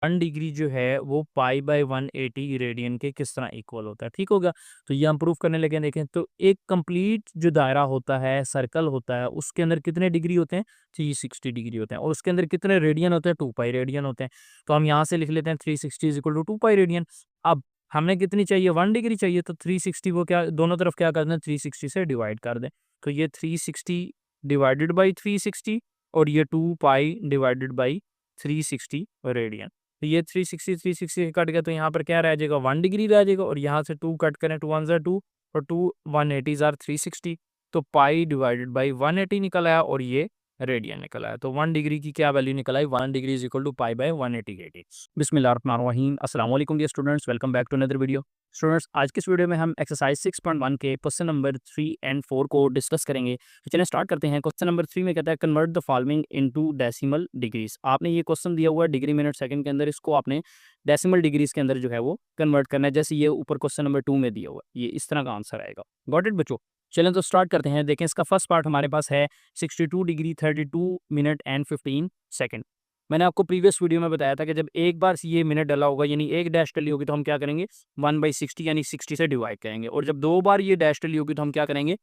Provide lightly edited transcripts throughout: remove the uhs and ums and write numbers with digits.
1 degree जो है वो पाई बाय 180 रेडियन के किस तरह इक्वल होता है। ठीक होगा, तो ये हम प्रूफ करने लगे। देखें तो एक कंप्लीट जो दायरा होता है, सर्कल होता है, उसके अंदर कितने डिग्री होते हैं, 360 डिग्री होते हैं, और उसके अंदर कितने रेडियन होते हैं, 2 पाई रेडियन होते हैं। तो हम यहाँ से लिख लेते हैं 360 is equal to 2 pi radian. अब हमने कितनी चाहिए, 1 डिग्री चाहिए, तो 360 वो क्या दोनों तरफ क्या कर दें, 360 से डिवाइड कर दें। तो ये 360 डिवाइडेड बाई 360 और ये 2 पाई डिवाइडेड बाई 360 रेडियन। तो ये 360 कट गया, तो यहाँ पर क्या रह जाएगा, 1 डिग्री रह जाएगा, और यहाँ से 2 कट करें, 2 1 ज़ा 2 और 2 180 ज़ार 360, तो पाई डिवाइडेड बाई 180 निकल आया और ये रेडियन निकल आया। तो 1 डिग्री की क्या वैल्यू निकल आई, 1 degree is equal to pi by 180 बिस्मिल्लाहिर्रहमानिर्रहीम। अस्सलाम वालेकुम dear students, welcome back to another video. Students, आज के इस वीडियो में हम एक्सरसाइज 6.1 के क्वेश्चन नंबर 3 एंड 4 को डिस्कस करेंगे। तो चलिए स्टार्ट करते हैं। क्वेश्चन नंबर 3 में कहता है convert the following into decimal degrees. आपने ये क्वेश्चन दिया हुआ है डिग्री मिनट सेकंड के अंदर, इसको आपने डेसिमल डिग्रीज के अंदर जो है वो कन्वर्ट करना है, जैसे ये ऊपर क्वेश्चन नंबर 2 में दिया हुआ है, ये इस तरह का आंसर आएगा। गॉट इट बच्चों? चलें तो स्टार्ट करते हैं। देखें इसका फर्स्ट पार्ट हमारे पास है 62 डिग्री 32 मिनट एंड 15 सेकंड। मैंने आपको प्रीवियस वीडियो में बताया था कि जब एक बार ये मिनट डला होगा, यानी एक डैश डली होगी, तो हम क्या करेंगे, 1/60 यानी 60 से डिवाइड करेंगे, और जब 2 बार ये डैश डली होगी तो हम क्या करेंगे,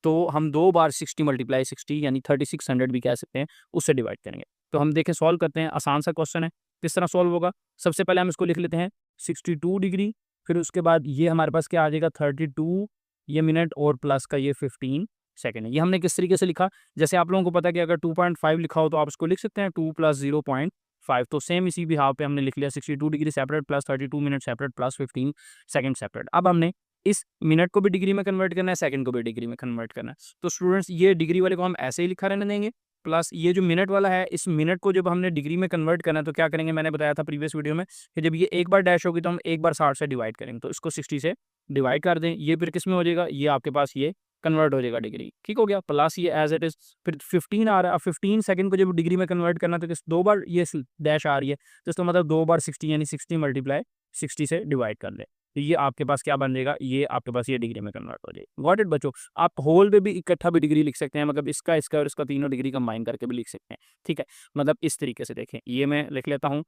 तो हम 2 बार 60 मल्टीप्लाई 60 यानी 3600 भी कह सकते हैं, उससे डिवाइड करेंगे। तो हम देखें सॉल्व करते हैं, आसान सा क्वेश्चन है। किस तरह सॉल्व होगा, सबसे पहले हम इसको लिख लेते हैं 62 डिग्री, फिर उसके बाद ये हमारे पास क्या आ जाएगा 32 ये मिनट और प्लस का ये 15 सेकंड है। ये हमने किस तरीके से लिखा, जैसे आप लोगों को पता है कि अगर 2.5 लिखा हो तो आप इसको लिख सकते हैं 2 + 0.5, तो सेम इसी भी हाफ पे हमने लिख लिया 62 degree separate plus 32 minute separate plus 15 second separate. अब हमने इस मिनट को भी डिग्री में कन्वर्ट करना है, सेकंड को भी डिग्री में कन्वर्ट करना है। तो स्टूडेंट्स ये डिग्री वाले को हम ऐसे ही लिखा रहने देंगे, प्लस ये जो मिनट वाला है, इस मिनट को जब हमने डिग्री में कन्वर्ट करना है तो क्या करेंगे, मैंने बताया था प्रीवियस वीडियो में कि जब ये एक बार डैश होगी तो हम एक बार 60 से डिवाइड करेंगे, तो इसको 60 से डिवाइड कर दें। ये फिर किस में हो जाएगा, ये आपके पास ये कन्वर्ट हो जाएगा डिग्री, ठीक हो गया, प्लस ये एज इट इज फिर 15 आ रहा है। अब 15 सेकंड को जब डिग्री में कन्वर्ट करना, तो किस 2 बार ये डैश आ रही है, तो इसका मतलब 2 बार 60 यानी 60 मल्टीप्लाई 60 से डिवाइड कर लें, तो ये आपके पास क्या बन जाएगा, ये आपके पास ये डिग्री में कन्वर्ट हो जाएगा। गॉट इट बच्चों? आप होल पे भी इकट्ठा भी डिग्री लिख सकते हैं, मतलब इसका इसका और इसका तीनों डिग्री कंबाइन करके भी लिख सकते हैं, ठीक है। मतलब इस तरीके से देखें, ये मैं लिख लेता हूँ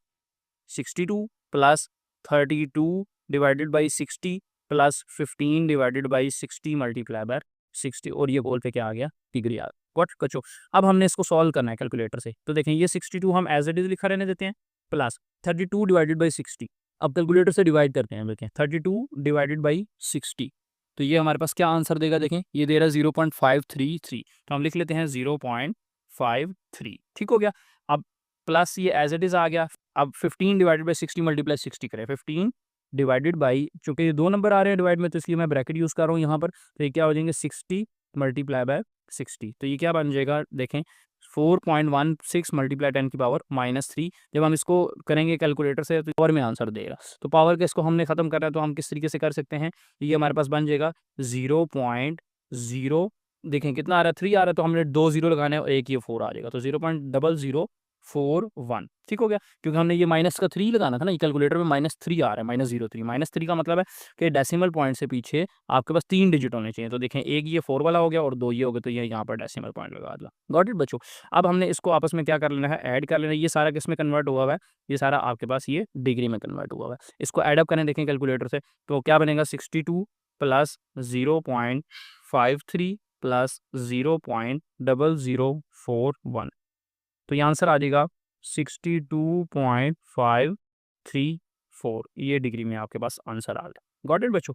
62 plus 32 divided by 60 plus 15 divided by 60 multiply by 60, और ये होल पे क्या आ गया, डिग्री आ गया। गॉट बच्चों? अब हमने इसको सॉल्व करना है कैलकुलेटर से, तो देखें ये 62 हम एज इट इज लिखा रहने देते हैं, प्लस 32 डिवाइडेड बाई 60। अब कैलकुलेटर से डिवाइड करते हैं, देखें 32 डिवाइडेड बाई 60, तो ये हमारे पास क्या आंसर देगा, देखें ये दे रहा है 0.533, तो हम लिख लेते हैं 0.53, ठीक हो गया। अब प्लस ये एज इट इज आ गया। अब 15 डिवाइडेड बाई 60 मल्टीप्लाई 60 करें, 15 डिवाइडेड बाई, चूंकि ये 2 नंबर आ रहे हैं डिवाइड में, तो इसलिए मैं ब्रैकेट यूज़ कर रहा हूँ यहाँ पर, तो ये क्या हो जाएंगे 60 मल्टीप्लाई बाय 60, तो ये क्या बन जाएगा, देखें 4.16 मल्टीप्लाई 10 की पावर -3। जब हम इसको करेंगे कैलकुलेटर से तो पावर में आंसर देगा, तो पावर के इसको हमने खत्म करना है, तो हम किस तरीके से कर सकते हैं, ये हमारे पास बन जाएगा 0.0, देखें कितना आ रहा है 3 आ रहा है, तो हमने 2 जीरो लगाने हैं और एक ये 4 आ जाएगा, तो 0.0041, ठीक हो गया। क्योंकि हमने ये माइनस का 3 लगाना था ना, ये कैलकुलेटर में -3 आ रहा है, -03, -3 का मतलब है कि डेसिमल पॉइंट से पीछे आपके पास 3 डिजिट होने चाहिए, तो देखें एक ये 4 वाला हो गया और 2 ये हो गया, तो ये यहाँ पर डेसिमल पॉइंट लगा दिया। गॉट इट बच्चों? अब हमने इसको आपस में क्या कर लेना है, ऐड कर लेना है। ये सारा किस में कन्वर्ट हुआ हुआ है, ये सारा आपके पास ये डिग्री में कन्वर्ट हुआ हुआ है। इसको ऐड अप करें, देखें कैलकुलेटर से, तो क्या बनेगा 62 प्लस 0.53 प्लस 0.0041, तो ये आंसर आ जाएगा 62.534, ये डिग्री में आपके पास आंसर आ गया। गॉट इट बच्चों?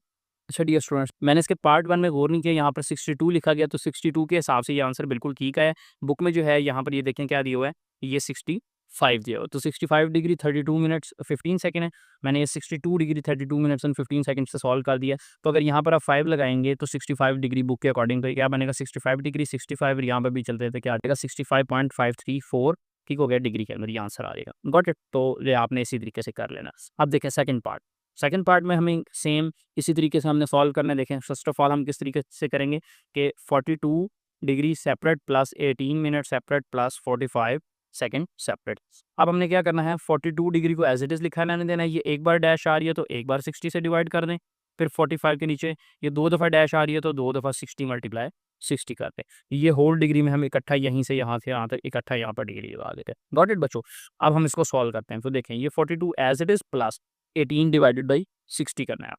अच्छा डियर स्टूडेंट्स, मैंने इसके पार्ट 1 में गौर नहीं किया, यहाँ पर 62 लिखा गया, तो 62 के हिसाब से ये आंसर बिल्कुल ठीक है। बुक में जो है यहाँ पर ये देखें क्या दिया हुआ है, ये 65 दिया हुआ है, तो 65 डिग्री 32 मिनट्स 15 सेकंड है। मैंने ये 62 डिग्री 32 मिनट्स एंड 15 सेकंड से सॉल्व कर दिया। तो अगर यहाँ पर आप 5 लगाएंगे तो 65 डिग्री बुक के अकॉर्डिंग तो क्या बनेगा 65 डिग्री 65, यहाँ पर भी चलते थे, क्या आ जाएगा 65.534, ठीक हो गया, डिग्री के अंदर ये आंसर आ जाएगा। Got it? तो ये आपने इसी तरीके से कर लेना। अब देखें सेकंड पार्ट, सेकंड पार्ट में हमें सेम इसी तरीके से हमने सॉल्व करना है। देखें फर्स्ट ऑफ ऑल हम किस तरीके से करेंगे कि 42 degree separate plus 18 minute separate plus 45 second separate. अब हमने क्या करना है, 42 डिग्री को एज इट इज लिखा रहने देना है, ये एक बार डैश आ रही है तो एक बार 60 से डिवाइड कर दें, फिर 45 के नीचे ये 2 दफ़ा डैश आ रही है तो 2 दफ़ा 60 मल्टीप्लाई 60 करते हैं। ये होल डिग्री में हम इकट्ठा यहीं से यहाँ तक इकट्ठा यहाँ पर डिग्री लगा देते हैं। गॉट इट बच्चों। अब हम इसको सॉल्व करते हैं। तो देखें ये 42 as it is plus 18 divided by 60 करना है।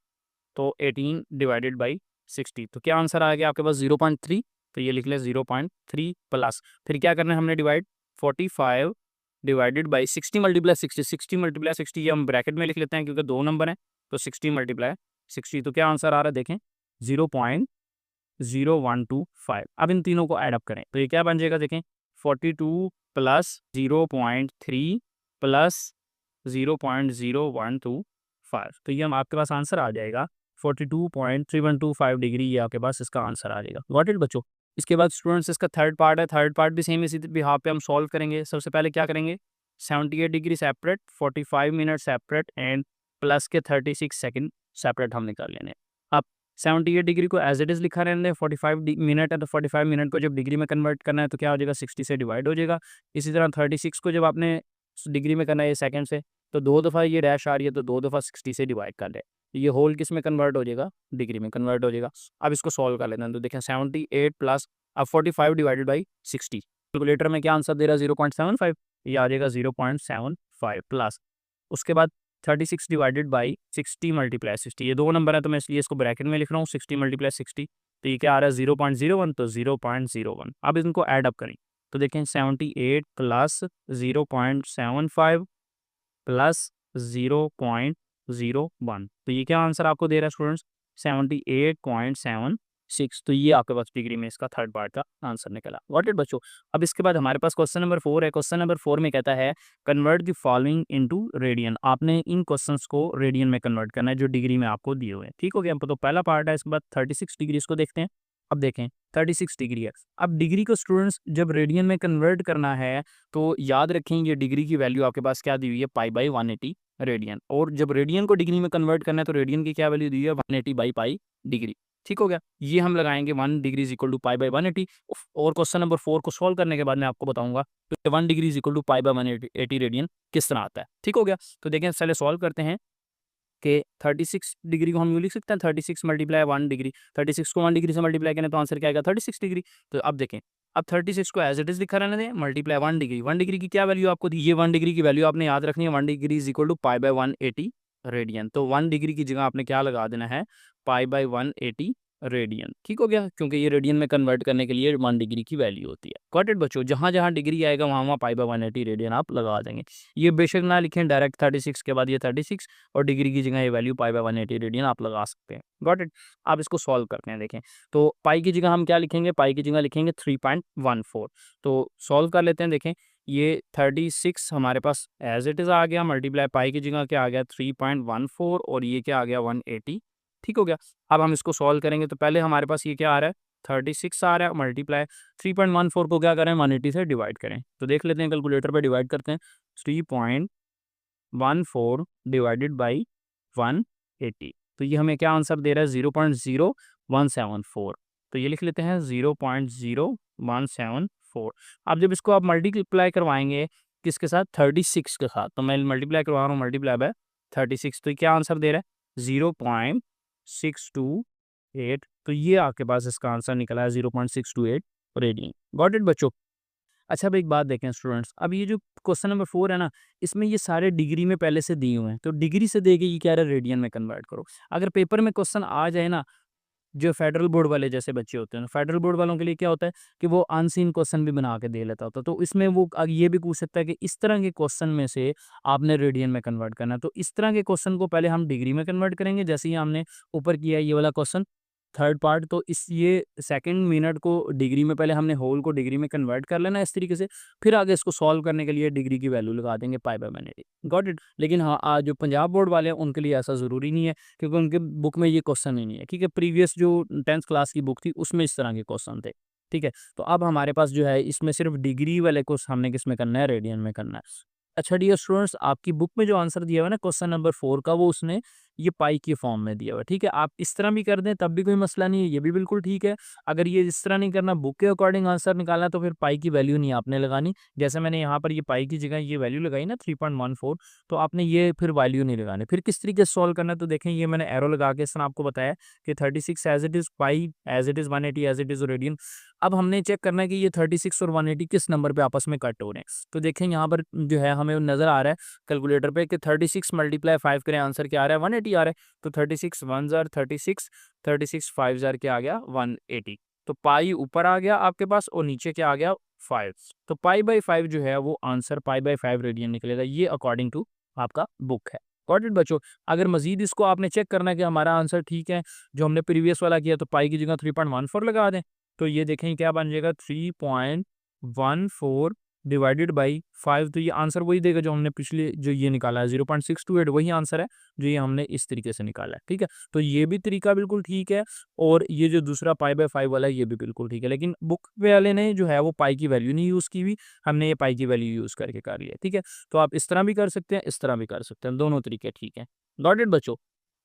तो 18 डिवाइडेड बाई 60, तो क्या आंसर आ गया आपके पास 0.3। तो ये लिख लें 0.3 प्लस फिर क्या करना है हमने divide 45 divided by 60 multiply 60, 60 multiply 60 ये हम ब्रैकेट में लिख लेते हैं क्योंकि 2 नंबर हैं। तो 60 मल्टीप्लाई 60, तो क्या आंसर आ रहा है देखें 0.0125। अब इन तीनों को ऐड अप करें तो ये क्या बन जाएगा देखें 42 प्लस 0.3 प्लस 0.0125। तो ये हम आपके पास आंसर आ जाएगा 42.3125 डिग्री, ये आपके पास इसका आंसर आ जाएगा। गॉट इट बच्चों। इसके बाद स्टूडेंट्स इसका थर्ड पार्ट है, थर्ड पार्ट भी सेम इसी बिहाफ पे हम सॉल्व करेंगे। सबसे पहले क्या करेंगे 78 degree separate, 45 minute separate and plus के 36 सेकंड सेपरेट हम निकाल लेने। अब 78 डिग्री को एज इट इज़ लिखा रहने, 45 मिनट है तो 45 मिनट को जब डिग्री में कन्वर्ट करना है तो क्या हो जाएगा 60 से डिवाइड हो जाएगा। इसी तरह 36 को जब आपने डिग्री में करना है सेकंड से, तो 2 दफ़ा ये डैश आ रही है तो 2 दफ़ा 60 से डिवाइड कर ले, ये होल किस में कन्वर्ट हो जाएगा डिग्री में कन्वर्ट हो जाएगा। अब इसको सॉल्व कर लेते हैं। तो देखें 78 प्लस अब 45 डिवाइडेड बाई 60, कैलकुलेटर में क्या आंसर दे रहा है 0.75, ये आ जाएगा 0.75 प्लस उसके बाद 36 डिवाइडेड बाई 60 मल्टीप्लाई 60, ये 2 नंबर है तो मैं इसलिए इसको ब्रैकेट में लिख रहा हूँ 60 मल्टीप्लाई 60, तो ये क्या आ रहा है 0.01, तो 0.01। अब इनको ऐड अप करें तो देखें 78 प्लस 0.75 प्लस 0.01, तो ये क्या आंसर आपको दे रहा है स्टूडेंट्स 78.76। तो ये आपके पास डिग्री में इसका थर्ड पार्ट का आंसर निकला। गॉट इट बच्चों। अब इसके बाद हमारे पास क्वेश्चन नंबर 4 है। क्वेश्चन नंबर 4 में कहता है convert the following into radian. आपने इन क्वेश्चंस को रेडियन में कन्वर्ट करना है जो डिग्री में आपको दिए हुए हैं। ठीक हो गया, तो पहला पार्ट है। इसके बाद 36 डिग्री इसको देखते हैं। अब देखें 36 डिग्री है। अब डिग्री को स्टूडेंट्स जब रेडियन में कन्वर्ट करना है तो याद रखें ये डिग्री की वैल्यू आपके पास क्या दी हुई है पाई बाई 180 रेडियन, और जब रेडियन को डिग्री में कन्वर्ट करना है तो रेडियन की क्या वैल्यू दी है 180 बाई पाई डिग्री। ठीक हो गया, ये हम लगाएंगे 1 degree is equal to pi by 180। और क्वेश्चन नंबर 4 को सॉल्व करने के बाद मैं आपको बताऊंगा तो 1 degree is equal to pi by 180 radian किस तरह आता है। ठीक हो गया, तो देखें पहले सॉल्व करते हैं कि 36 डिग्री को हम यूँ लिख सकते हैं 36 मल्टीप्लाई 1 डिग्री, 36 को 1 डिग्री से मल्टीप्लाई करें तो आंसर क्या आएगा 36 डिग्री। तो अब देखें अब 36 को एज इट इज लिखा रहने दें मल्टीप्लाई 1 डिग्री, 1 डिग्री की क्या वैल्यू आपको दी, ये 1 डिग्री की वैल्यू आपने याद रखनी है 1 degree is equal to pi by 180 radian. तो 1 डिग्री की जगह आपने क्या लगा देना है पाई बाई 180 रेडियन। ठीक हो गया, क्योंकि ये रेडियन में कन्वर्ट करने के लिए 1 डिग्री की वैल्यू होती है। गॉट इट बच्चों, जहाँ जहाँ डिग्री आएगा वहाँ वहाँ पाई बाई 180 रेडियन आप लगा देंगे। ये बेशक ना लिखें डायरेक्ट 36 के बाद ये 36 और डिग्री की जगह ये वैल्यू पाई बाई 180 रेडियन आप लगा सकते हैं। Got it. आप इसको सॉल्व करते हैं। देखें तो पाई की जगह हम क्या लिखेंगे, पाई की जगह लिखेंगे 3.14। तो सॉल्व कर लेते हैं। देखें ये 36 हमारे पास एज इट इज़ आ गया, मल्टीप्लाई पाई की जगह क्या आ गया 3.14 और ये क्या आ गया 180। ठीक हो गया, अब हम इसको सॉल्व करेंगे तो पहले हमारे पास ये क्या आ रहा है 36 आ रहा है, मल्टीप्लाई 3.14 को क्या करें 180 से डिवाइड करें। तो देख लेते हैं कैलकुलेटर पे डिवाइड करते हैं 3.14 डिवाइडेड बाई 180, तो ये हमें क्या आंसर दे रहा है 0.0174। तो ये लिख लेते हैं 0.0174। अब जब इसको आप मल्टीप्लाई करवाएंगे किसके साथ 36 के साथ, तो मैं मल्टीप्लाई करवा रहा हूँ मल्टीप्लाई बाय 36, तो क्या आंसर दे रहा है 0.628। तो ये आपके पास इसका आंसर निकला है 0.628 रेडियन। गॉट इट बच्चों। अच्छा अब एक बात देखें स्टूडेंट्स, अब ये जो क्वेश्चन नंबर 4 है ना, इसमें ये सारे डिग्री में पहले से दिए हुए हैं, तो डिग्री से दे के ये क्या रहा है रेडियन में कन्वर्ट करो। अगर पेपर में क्वेश्चन आ जाए ना, जो फेडरल बोर्ड वाले जैसे बच्चे होते हैं, फेडरल बोर्ड वालों के लिए क्या होता है कि वो अनसीन क्वेश्चन भी बना के दे लेता होता है, तो इसमें वो ये भी पूछ सकता है कि इस तरह के क्वेश्चन में से आपने रेडियन में कन्वर्ट करना है। तो इस तरह के क्वेश्चन को पहले हम डिग्री में कन्वर्ट करेंगे, जैसे ही हमने ऊपर किया ये वाला क्वेश्चन थर्ड पार्ट, तो इस ये सेकंड मिनट को डिग्री में पहले हमने होल को डिग्री में कन्वर्ट कर लेना है इस तरीके से, फिर आगे इसको सॉल्व करने के लिए डिग्री की वैल्यू लगा देंगे पाई बाई 180। Got it. लेकिन हाँ जो पंजाब बोर्ड वाले हैं उनके लिए ऐसा ज़रूरी नहीं है, क्योंकि उनके बुक में ये क्वेश्चन ही नहीं है। ठीक है, प्रीवियस जो 10th क्लास की बुक थी उसमें इस तरह के क्वेश्चन थे। ठीक है, तो अब हमारे पास जो है इसमें सिर्फ डिग्री वाले को हमने किस में करना है रेडियन में करना है। अच्छा डियर स्टूडेंट्स, आपकी बुक में जो आंसर दिया हुआ है ना क्वेश्चन नंबर 4 का, वो उसने ये पाई के फॉर्म में दिया हुआ है, ठीक है। आप इस तरह भी कर दें तब भी कोई मसला नहीं है, ये भी बिल्कुल ठीक है। अगर ये इस तरह नहीं करना, बुक के अकॉर्डिंग आंसर निकालना है, तो फिर पाई की वैल्यू नहीं आपने लगानी। जैसे मैंने यहाँ पर ये पाई की जगह ये वैल्यू लगाई ना 3.14, तो आपने ये फिर वैल्यू नहीं लगानी। फिर किस तरीके से सॉल्व करना है, तो देखें ये मैंने एरो लगा के इस तरह आपको बताया कि 36 as it is, pi as it is, 180 as it is radian. अब हमने चेक करना है कि ये 36 और 180 किस नंबर पे आपस में कट हो रहे हैं। तो देखें यहाँ पर जो है हमें नज़र आ रहा है कैलकुलेटर पे कि 36 मल्टीप्लाई 5 करें, आंसर क्या आ रहा है 180 आ रहा है। तो 36 1 जार 36, 36 5 जार क्या आ गया 180। तो पाई ऊपर आ गया आपके पास और नीचे क्या आ गया 5। तो पाई बाई 5 जो है वो आंसर पाई बाई 5 रेडियन निकलेगा, ये अकॉर्डिंग टू आपका बुक है। गॉट इट बच्चों। अगर मजीद इसको आपने चेक करना है कि हमारा आंसर ठीक है जो हमने प्रीवियस वाला किया, तो पाई की जगह 3.14 लगा दें। तो ये देखें क्या बन जाएगा 3.14 डिवाइडेड बाई 5। तो ये आंसर वही देगा जो हमने पिछले जो ये निकाला है 0.628, वही आंसर है जो ये हमने इस तरीके से निकाला है, ठीक है। तो ये भी तरीका बिल्कुल ठीक है और ये जो दूसरा पाई बाय 5 वाला है ये भी बिल्कुल ठीक है। लेकिन बुक वाले ने जो है वो पाई की वैल्यू नहीं यूज़ की हुई, हमने ये पाई की वैल्यू यूज़ करके कर लिया, ठीक है। तो आप इस तरह भी कर सकते हैं, इस तरह भी कर सकते हैं, दोनों तरीके ठीक है। गॉट इट बच्चों।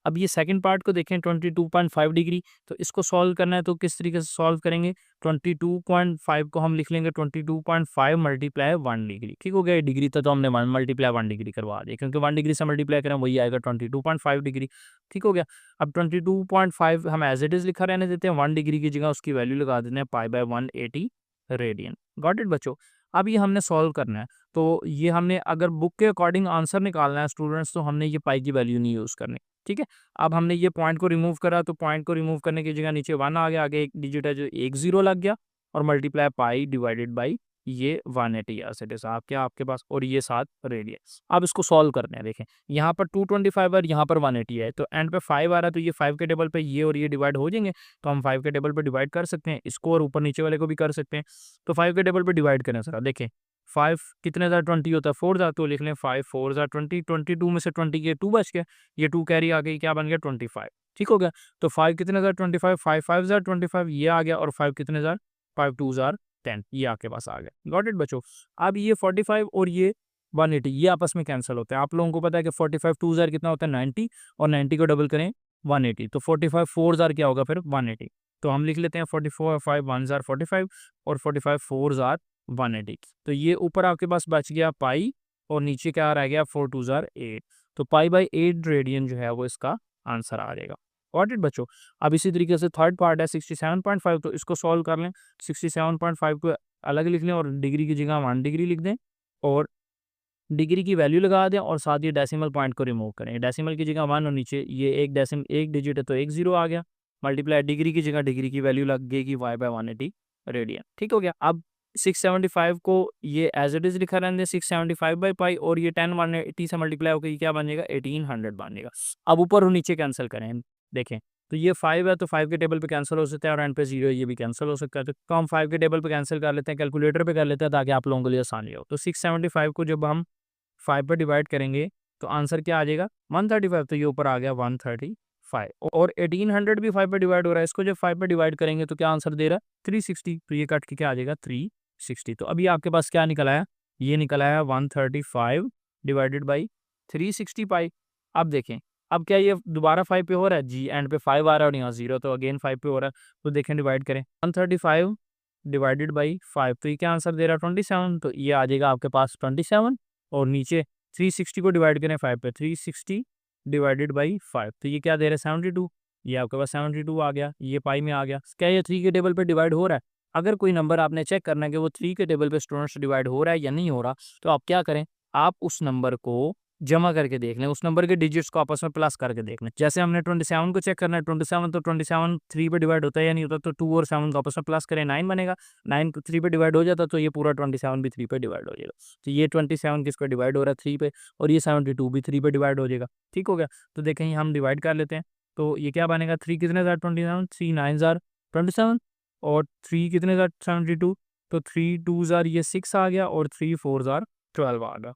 अब ये सेकंड पार्ट को देखें 22.5 डिग्री। तो इसको सॉल्व करना है तो किस तरीके से सॉल्व करेंगे, 22.5 को हम लिख लेंगे 22.5 मल्टीप्लाई 1 डिग्री, ठीक हो गया। डिग्री तो हमने 1 मल्टीप्लाई 1 डिग्री करवा दिया, क्योंकि 1 डिग्री से मल्टीप्लाई करें वही आएगा 22.5 डिग्री, ठीक हो गया। अब 22.5 हम एज इट इज़ लिखा रहने देते हैं, 1 डिग्री की जगह उसकी वैल्यू लगा देते हैं पाई बाय 180 रेडियन। गॉट इट बच्चों। अब ये हमने सॉल्व करना है, तो ये हमने अगर बुक के अकॉर्डिंग आंसर निकालना है स्टूडेंट्स, तो हमने ये पाई की वैल्यू नहीं यूज़ करनी, ठीक है। अब हमने ये पॉइंट को रिमूव करा, तो पॉइंट को रिमूव करने की जगह नीचे 1 आ गया, आगे एक डिजिट है जो एक 0 लग गया और मल्टीप्लाई पाई डिवाइडेड बाई ये 180 एज आपके आपके पास और ये 7 रेडियस। अब इसको सॉल्व करने हैं, देखें यहाँ पर 225 और यहाँ पर 180 है, तो एंड पे 5 आ रहा है, तो ये 5 के टेबल पे ये और ये डिवाइड हो जाएंगे। तो हम 5 के टेबल पे डिवाइड कर सकते हैं इसको और ऊपर नीचे वाले को भी कर सकते हैं। तो 5 के टेबल पे डिवाइड करें सर, देखें 5 कितने ज़ा 20 होता है 4 ज़ा, तो लिख लें 5 4 ज़ा 20, 22 में से 20 के 2 बच गया, ये 2 कैरी आ गई, क्या बन गया 25, ठीक हो गया। तो 5 कितने ज़ा 25, 5 5 ज़ा 25 ये आ गया, और 5 कितने ज़ा 5 2 ज़ा 10 ये आपके पास आ गया। गॉट इट बच्चों। अब ये 45 और ये 180 ये आपस में कैंसिल होते हैं। आप लोगों को पता है कि 45 2 ज़ार कितना होता है 90, और 90 को डबल करें 180, तो 45 4 ज़ार क्या होगा फिर 180। तो हम लिख लेते हैं 44 5 1 ज़ार 45 और 45 4 ज़ार 180। तो ये ऊपर आपके पास बच गया पाई और नीचे क्या रह गया 4 2 ज़ार 8। तो पाई बाई 8 रेडियन जो है वो इसका आंसर आ जाएगा। गॉट इट बच्चों। अब इसी तरीके से थर्ड पार्ट है 67.5, तो इसको सॉल्व कर लें। 67.5 को अलग लिख लें और डिग्री की जगह 1 डिग्री लिख दें और डिग्री की वैल्यू लगा दें और साथ ही डेसिमल पॉइंट को रिमूव करें। डेसिमल की जगह 1 और नीचे ये एक डिजिट है तो एक 0 आ गया, मल्टीप्लाई डिग्री की जगह डिग्री की वैल्यू लग गई वाई बाय 180 रेडियन, ठीक हो गया। अब 675 को ये एज इट इज़ लिखा रहने दें 675 बाई पाई, और ये 10 180 से मल्टीप्लाई होकर क्या बन जाएगा 1800 बन जाएगा। अब ऊपर और नीचे कैंसिल करें, देखें तो ये 5 है तो 5 के टेबल पे कैंसिल हो सकता है, और एंड पे 0 ये भी कैंसिल हो सकता है। तो हम 5 के टेबल पे कैंसिल कर लेते हैं, कैलकुलेटर पे कर लेते हैं ताकि आप लोगों के लिए आसानी हो। तो 675 को जब हम 5 पे डिवाइड करेंगे तो आंसर क्या आ जाएगा 135, तो ये ऊपर आ गया 135, और 1800 भी 5 पे डिवाइड हो रहा है, इसको जब 5 पे डिवाइड करेंगे तो क्या आंसर दे रहा है 360, तो ये कट के क्या आ जाएगा 360। तो अभी आपके पास क्या निकल आया, ये निकल आया 135 डिवाइडेड बाई 360 पाई। अब देखें अब क्या ये दोबारा 5 पे हो रहा है जी, एंड पे 5 आ रहा है और यहाँ 0, तो अगेन 5 पे हो रहा है। तो देखें डिवाइड करें 135 डिवाइडेड बाई 5, तो ये क्या आंसर दे रहा है 27, तो ये आ जाएगा आपके पास 27, और नीचे 360 को डिवाइड करें 5 पे 360 डिवाइडेड बाई 5, तो ये क्या दे रहा है 72, ये आपके पास 72 आ गया, ये पाई में आ गया। क्या ये 3 के टेबल पे डिवाइड हो रहा है? अगर कोई नंबर आपने चेक करना है कि वो 3 के टेबल पे स्टूडेंट्स डिवाइड हो रहा है या नहीं हो रहा, तो आप क्या करें, आप उस नंबर को जमा करके देख लें, उस नंबर के डिजिट्स को आपस में प्लस करके देख लें। जैसे हमने 27 को चेक करना है, 27 तो 27 3 पे डिवाइड होता है या नहीं होता, तो 2 और 7 को आपस में प्लस करें 9 बनेगा, 9 3 पे डिवाइड हो जाता तो ये पूरा 27 भी 3 पे डिवाइड हो जाएगा। तो ये 27 किस पे डिवाइड हो रहा है 3 पे, और ये 72 भी 3 पे डिवाइड हो जाएगा, ठीक हो गया। तो देखें हम डिवाइड कर लेते हैं, तो ये क्या बनेगा 3 कितने ज़ार 27, 3 9 ज़ार 27, और 3 कितने ज़ार 72, तो 3 2 ज़ार ये 6 आ गया, और 3 4 ज़ार 12 आ गया।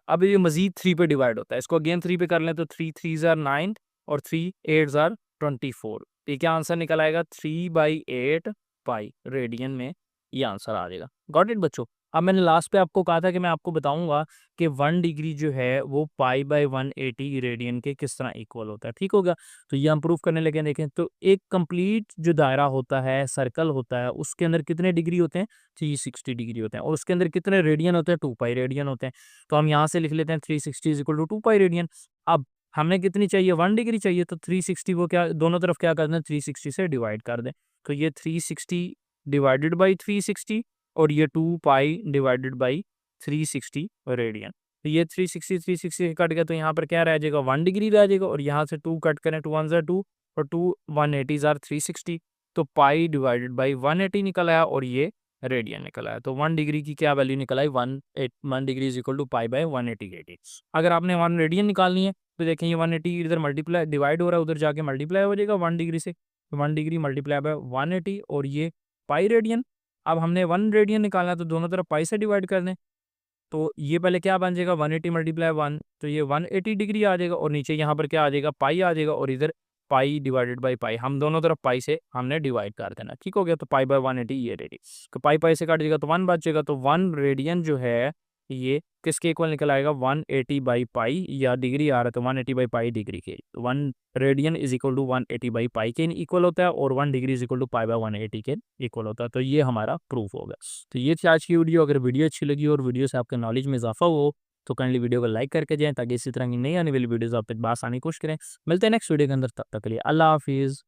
अब ये मजीद 3 पे डिवाइड होता है, इसको अगेन 3 पे कर लें तो 3 3 ज़ार 9 और 3 8 ज़ार 24, ये क्या आंसर निकल आएगा 3/8 पाई रेडियन में ये आंसर आ जाएगा। गॉट इट बच्चों। अब मैंने लास्ट पे आपको कहा था कि मैं आपको बताऊंगा कि 1 डिग्री जो है वो पाई बाय 180 रेडियन के किस तरह इक्वल होता है, ठीक होगा। तो ये हम प्रूफ करने लगे हैं। देखें तो एक कंप्लीट जो दायरा होता है, सर्कल होता है, उसके अंदर कितने डिग्री होते हैं, 360 डिग्री होते हैं, और उसके अंदर कितने रेडियन होते हैं, 2 पाई रेडियन होते हैं। तो हम यहाँ से लिख लेते हैं 360 is equal to 2 pi radian. अब हमें कितनी चाहिए, 1 डिग्री चाहिए, तो 360 को क्या दोनों तरफ क्या कर दें, 360 से डिवाइड कर दें। तो ये 360 डिवाइडेड बाई 360 और ये 2 पाई डिवाइडेड बाई 360 रेडियन। तो ये 360 कट गया, तो यहाँ पर क्या रह जाएगा, 1 डिग्री रह जाएगा, और यहाँ से 2 कट करें, 2 1 ज़ा 2 और 2 180 ज़ार 360, तो पाई डिवाइडेड बाई 180 निकल आया और ये रेडियन निकल आया। तो 1 डिग्री की क्या वैल्यू निकल आई, 1 degree is equal to pi by 180 radian. अगर आपने 1 रेडियन निकालनी है तो देखें ये 180 इधर मल्टीप्लाई डिवाइड हो रहा है, उधर जाके मल्टीप्लाई हो जाएगा 1 डिग्री से, तो 1 डिग्री मल्टीप्लाई बाय 180 और ये पाई रेडियन। अब हमने 1 रेडियन निकालना है तो दोनों तरफ पाई से डिवाइड कर दें, तो ये पहले क्या बन जाएगा, 180 मल्टीप्लाई 1, तो ये 180 डिग्री आ जाएगा, और नीचे यहाँ पर क्या आ जाएगा, पाई आ जाएगा, और इधर पाई डिवाइडेड बाई पाई, हम दोनों तरफ पाई से हमने डिवाइड कर देना, ठीक हो गया। तो पाई बाय 180 ये रेडी, तो पाई पाई से काट देगा तो 1 बचेगा, तो 1 रेडियन जो है ये किसके इक्वल निकल आएगा, 180 बाई पाई, या डिग्री आ रहा है तो 180 बाई पाई डिग्री के, तो 1 radian is equal to 180 by pi के इक्वल होता है, और 1 degree is equal to pi by 180 के इक्वल होता है। तो ये हमारा प्रूफ होगा। तो ये थी आज की वीडियो। अगर वीडियो अच्छी लगी और वीडियो से आपके नॉलेज में इजाफा हो तो काइंडली वीडियो को लाइक करके जाएं, ताकि इसी तरह की नई आने वाली वीडियोस आप तक पास आने की कोशिश करें। मिलते हैं नेक्स्ट वीडियो के अंदर, तब तक के लिए अल्लाह हाफिज़।